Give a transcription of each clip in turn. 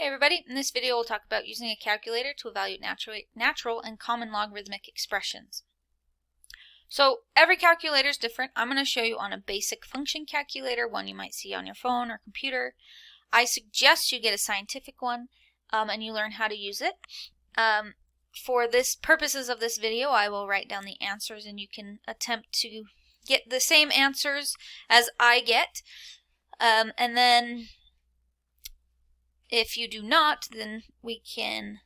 everybody, in this video we'll talk about using a calculator to evaluate natural and common logarithmic expressions. So every calculator is different. I'm going to show you on a basic function calculator, one you might see on your phone or computer. I suggest you get a scientific one and you learn how to use it. For this purposes of this video, I will write down the answers and you can attempt to get the same answers as I get. And then if you do not, then we can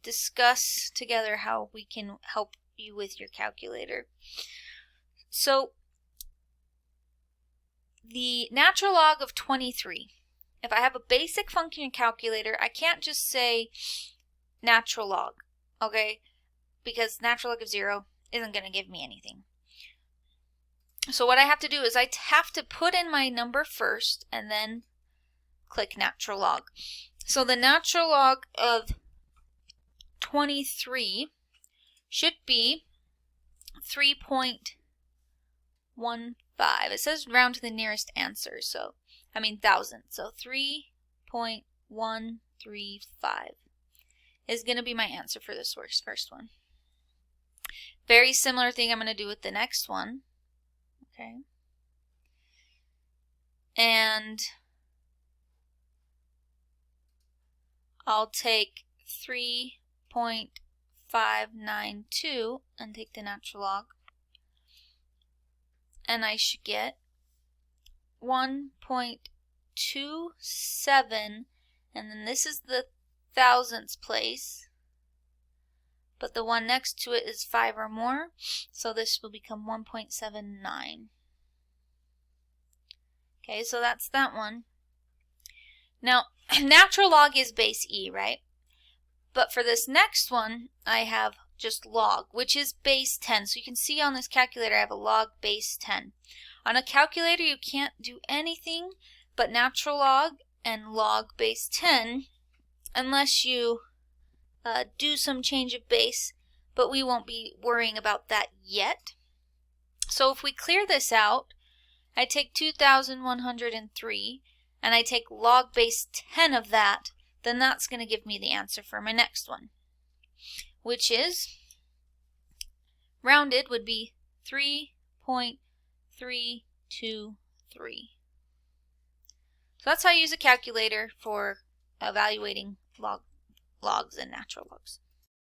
discuss together how we can help you with your calculator. So the natural log of 23. If I have a basic function calculator, I can't just say natural log, okay? Because natural log of 0 isn't going to give me anything. So what I have to do is I have to put in my number first and then click natural log. So the natural log of 23 should be 3.15. It says round to the nearest answer, so I mean thousand. So 3.135 is going to be my answer for this first one. Very similar thing I'm going to do with the next one. Okay. And I'll take 3.592 and take the natural log, and I should get 1.27, and then this is the thousandths place, but the one next to it is 5 or more, so this will become 1.79. Okay, so that's that one. Now, natural log is base e, right? But for this next one, I have just log, which is base 10. So you can see on this calculator I have a log base 10. On a calculator, you can't do anything but natural log and log base 10 unless you do some change of base, but we won't be worrying about that yet. So if we clear this out, I take 2,103 and I take log base 10 of that, then that's going to give me the answer for my next one, which is, rounded, would be 3.323. So that's how you use a calculator for evaluating logs and natural logs.